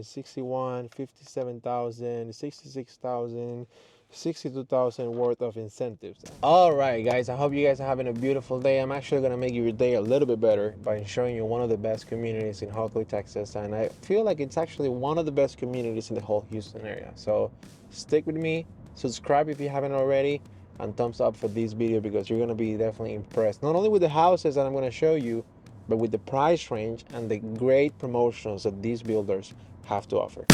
61, 57,000, 66,000, 62,000 worth of incentives. All right, guys, I hope you guys are having a beautiful day. I'm actually going to make your day a little bit better by showing you one of the best communities in Hockley, Texas. And I feel like it's actually one of the best communities in the whole Houston area. So stick with me, subscribe if you haven't already, and thumbs up for this video because you're going to be definitely impressed. Not only with the houses that I'm going to show you, but with the price range and the great promotions that these builders have to offer.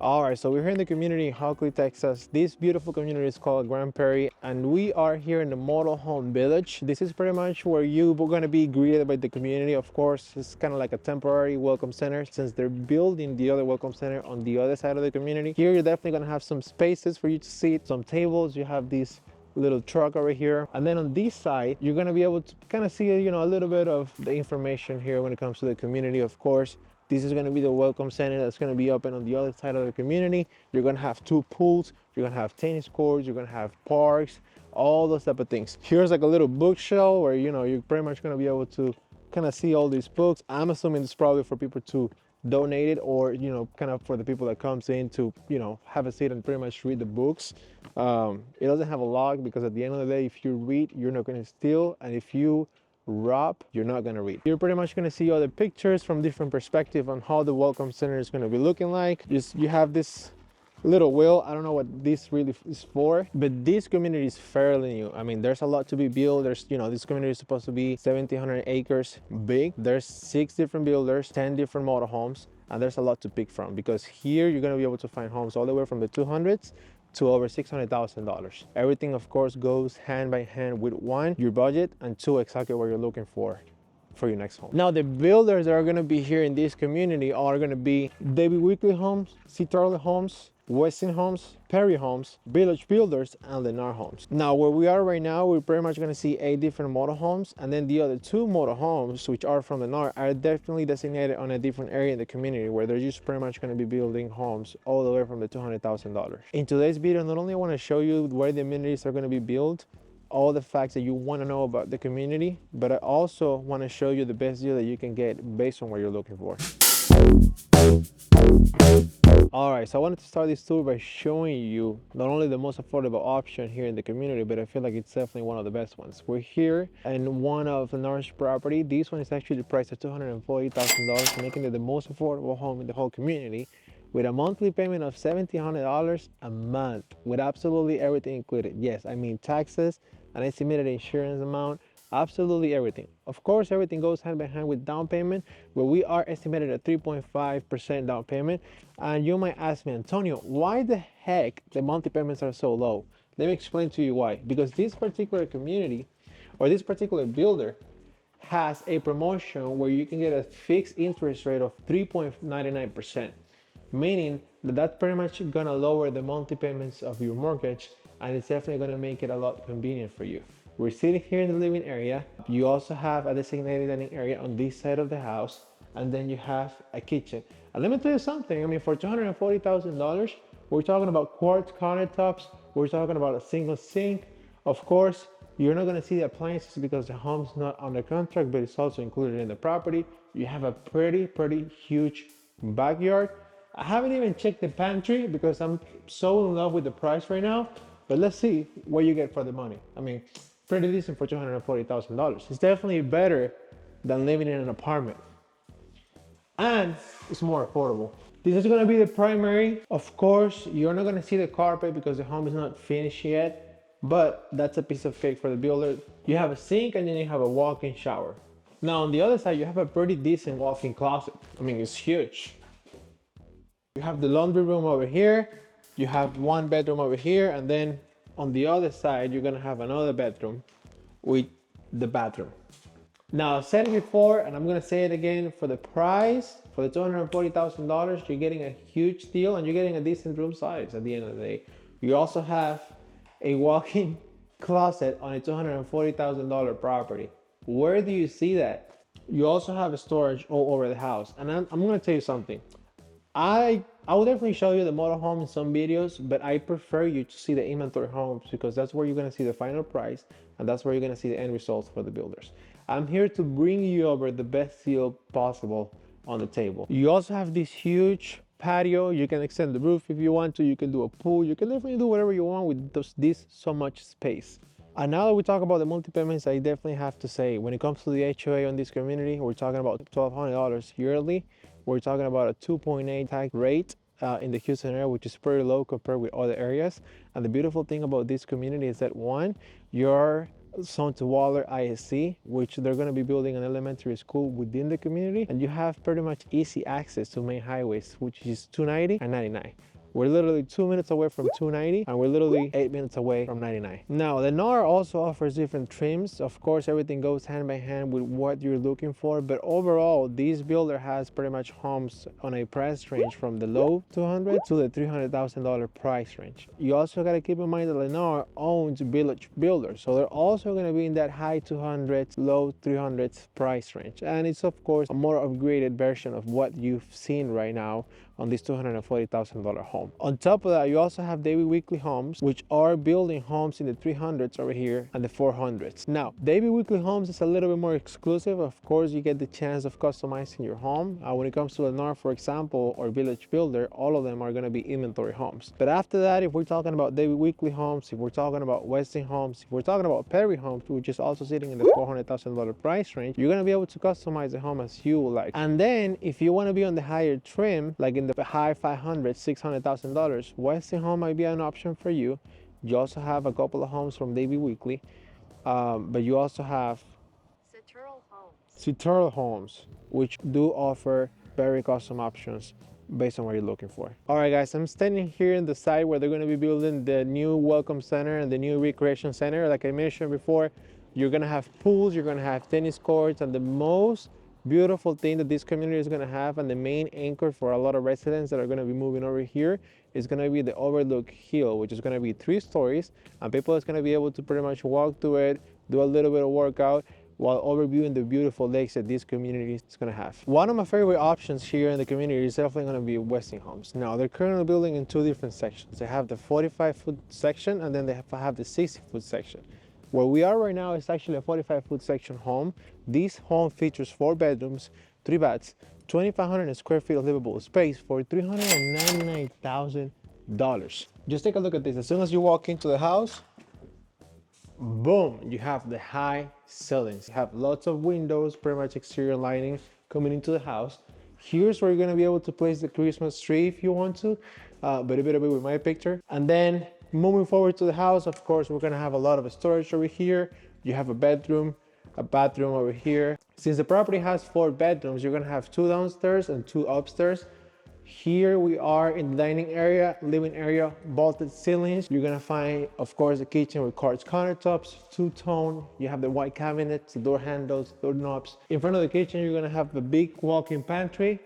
All right, so we're here in the community in Hockley, Texas. This beautiful community is called Grand Prairie, and we are here in the model home village. This is pretty much where you're going to be greeted by the community. Of course, it's kind of like a temporary welcome center since they're building the other welcome center on the other side of the community. Here, you're definitely going to have some spaces for you to sit, some tables. You have these little truck over here, and then on this side you're going to be able to kind of see a little bit of the information here when it comes to the community. Of course, this is going to be the welcome center that's going to be open on the other side of the community. You're going to have 2 pools, you're going to have tennis courts, you're going to have parks, all those type of things. Here's like a little bookshelf where you're pretty much going to be able to kind of see all these books. I'm assuming it's probably for people to donate it, or kind of for the people that comes in to have a seat and pretty much read the books. It doesn't have a lock because at the end of the day, if you read, you're not going to steal, and if you rob, you're not going to read. You're pretty much going to see all the pictures from different perspectives on how the welcome center is going to be looking like. You have this little wheel. I don't know what this really is for, but this community is fairly new. I mean, there's a lot to be built. There's this community is supposed to be 1,700 acres big. There's 6 different builders, 10 different model homes, and there's a lot to pick from because here you're going to be able to find homes all the way from the 200s to over $600,000. Everything, of course, goes hand by hand with 1, your budget, and 2, exactly what you're looking for your next home. Now, the builders that are going to be here in this community are going to be David Weekly Homes, C. Tarley Homes, Westin Homes, Perry Homes, Village Builders, and Lennar Homes. Now, where we are right now, we're pretty much going to see 8 different model homes, and then the other 2 model homes, which are from Lennar, are definitely designated on a different area in the community where they're just pretty much going to be building homes all the way from the $200,000. In today's video, not only I want to show you where the amenities are going to be built, all the facts that you want to know about the community, but I also want to show you the best deal that you can get based on what you're looking for. All right, so I wanted to start this tour by showing you not only the most affordable option here in the community, but I feel like it's definitely one of the best ones. We're here in one of Lennar's property. This one is actually priced at $240,000, making it the most affordable home in the whole community, with a monthly payment of $1,700 a month, with absolutely everything included. Yes, I mean taxes, an estimated insurance amount, absolutely everything. Of course, everything goes hand by hand with down payment, where we are estimated at 3.5% down payment. And you might ask me, Antonio, why the heck the monthly payments are so low? Let me explain to you why. Because this particular community or this particular builder has a promotion where you can get a fixed interest rate of 3.99%, meaning that that's pretty much gonna lower the monthly payments of your mortgage, and it's definitely gonna make it a lot convenient for you. We're sitting here in the living area. You also have a designated dining area on this side of the house, and then you have a kitchen. And let me tell you something, I mean, for $240,000, we're talking about quartz countertops, we're talking about a single sink. Of course, you're not gonna see the appliances because the home's not under contract, but it's also included in the property. You have a pretty huge backyard. I haven't even checked the pantry because I'm so in love with the price right now, but let's see what you get for the money. I mean, pretty decent for $240,000. It's definitely better than living in an apartment. And it's more affordable. This is gonna be the primary. Of course, you're not gonna see the carpet because the home is not finished yet, but that's a piece of cake for the builder. You have a sink and then you have a walk-in shower. Now on the other side, you have a pretty decent walk-in closet. I mean, it's huge. You have the laundry room over here. You have 1 bedroom over here, and then on the other side, you're gonna have another bedroom with the bathroom. Now, I said it before, and I'm gonna say it again, for the price, for the $240,000, you're getting a huge deal, and you're getting a decent room size at the end of the day. You also have a walk-in closet on a $240,000 property. Where do you see that? You also have a storage all over the house. And I'm gonna tell you something. I will definitely show you the model home in some videos, but I prefer you to see the inventory homes because that's where you're gonna see the final price and that's where you're gonna see the end results for the builders. I'm here to bring you over the best deal possible on the table. You also have this huge patio. You can extend the roof if you want to. You can do a pool. You can definitely do whatever you want with this so much space. And now that we talk about the multi-payments, I definitely have to say, when it comes to the HOA on this community, we're talking about $1,200 yearly. We're talking about a 2.8 tax rate in the Houston area, which is pretty low compared with other areas. And the beautiful thing about this community is that one, you're zoned to Waller ISC, which they're going to be building an elementary school within the community, and you have pretty much easy access to main highways, which is 290 and 99. We're literally 2 minutes away from 290 and we're literally 8 minutes away from 99. Now, the NAR also offers different trims. Of course, everything goes hand by hand with what you're looking for, but overall, this builder has pretty much homes on a price range from the low 200 to the $300,000 price range. You also got to keep in mind that Lennar owns Village Builders, so they're also going to be in that high 200s, low 300s price range. And it's of course a more upgraded version of what you've seen right now on this $240,000 home. On top of that, you also have David Weekly Homes, which are building homes in the 300s over here and the 400s. Now, David Weekly Homes is a little bit more exclusive. Of course, you get the chance of customizing your home. When it comes to Lennar, for example, or Village Builder, all of them are going to be inventory homes. But after that, if we're talking about David Weekly Homes, if we're talking about Westing Homes, if we're talking about Perry Homes, which is also sitting in the $400,000 price range, you're going to be able to customize the home as you like. And then if you want to be on the higher trim, like in the high $500,000, $600,000, Westing Home might be an option for you. You also have a couple of homes from David Weekly, but you also have Citral Homes, which do offer very custom options based on what you're looking for. All right, guys, I'm standing here in the site where they're going to be building the new Welcome Center and the new Recreation Center. Like I mentioned before, you're going to have pools, you're going to have tennis courts, and the most beautiful thing that this community is going to have, and the main anchor for a lot of residents that are going to be moving over here, is going to be the Overlook Hill, which is going to be 3 stories, and people is going to be able to pretty much walk to it, do a little bit of workout while overviewing the beautiful lakes that this community is going to have. One of my favorite options here in the community is definitely going to be Westing Homes. Now, they're currently building in 2 different sections. They have the 45-foot section and then they have the 60-foot section. Where we are right now is actually a 45-foot section home. This home features 4 bedrooms, 3 baths, 2,500 square feet of livable space for $399,000. Just take a look at this. As soon as you walk into the house, boom, you have the high ceilings. You have lots of windows, pretty much exterior lighting coming into the house. Here's where you're gonna be able to place the Christmas tree if you want to, but a bit of it with my picture. And then moving forward to the house, of course, we're gonna have a lot of storage over here. You have a bedroom, a bathroom over here. Since the property has 4 bedrooms, you're gonna have 2 downstairs and 2 upstairs. Here we are in the dining area, living area, vaulted ceilings. You're gonna find, of course, the kitchen with quartz countertops, 2-tone. You have the white cabinets, the door handles, door knobs. In front of the kitchen, you're gonna have the big walk-in pantry.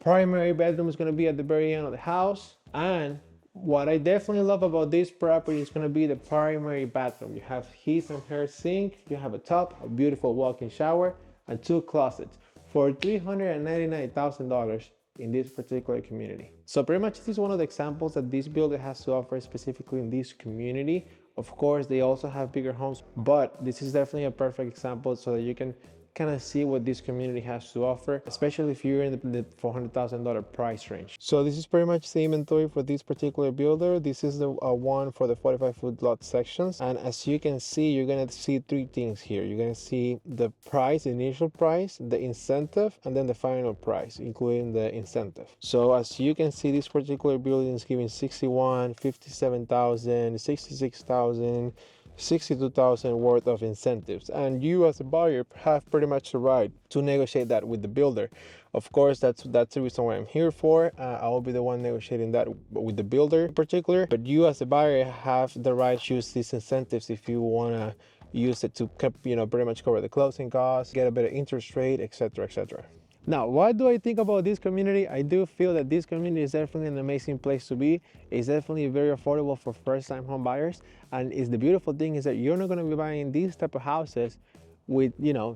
Primary bedroom is gonna be at the very end of the house. And what I definitely love about this property is gonna be the primary bathroom. You have his and her sink, you have a tub, a beautiful walk-in shower, and 2 closets for $399,000 in this particular community. So pretty much this is one of the examples that this builder has to offer specifically in this community. Of course, they also have bigger homes, but this is definitely a perfect example so that you can kind of see what this community has to offer, especially if you're in the $400,000 price range. So this is pretty much the inventory for this particular builder. This is the one for the 45-foot lot sections, and as you can see, you're gonna see 3 things here. You're gonna see the price, the initial price, the incentive, and then the final price, including the incentive. So as you can see, this particular building is giving 61, 57,000, 66,000, 62,000 worth of incentives, and you as a buyer have pretty much the right to negotiate that with the builder. Of course, that's the reason why I'm here for. I will be the one negotiating that with the builder in particular, but you as a buyer have the right to use these incentives if you want to use it to, you know, pretty much cover the closing costs, get a better interest rate, etc., etc. Now, what do I think about this community? I do feel that this community is definitely an amazing place to be. It's definitely very affordable for first-time home buyers. And the beautiful thing is that you're not going to be buying these type of houses with, you know,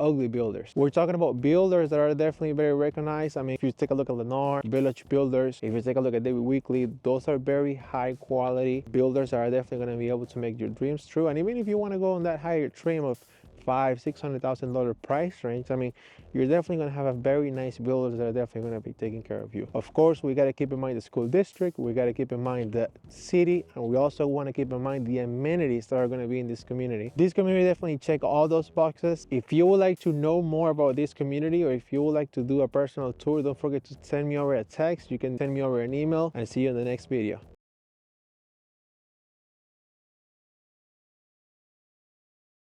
ugly builders. We're talking about builders that are definitely very recognized. I mean, if you take a look at Lennar, Village Builders, if you take a look at David Weekley, those are very high quality builders that are definitely going to be able to make your dreams true. And even if you want to go on that higher trim of $500,000-$600,000 price range, I mean, you're definitely going to have a very nice builders that are definitely going to be taking care of you. Of course, we got to keep in mind the school district, we got to keep in mind the city, and we also want to keep in mind the amenities that are going to be in this community. This community definitely check all those boxes. If you would like to know more about this community, or if you would like to do a personal tour, don't forget to send me over a text. You can send me over an email, and see you in the next video.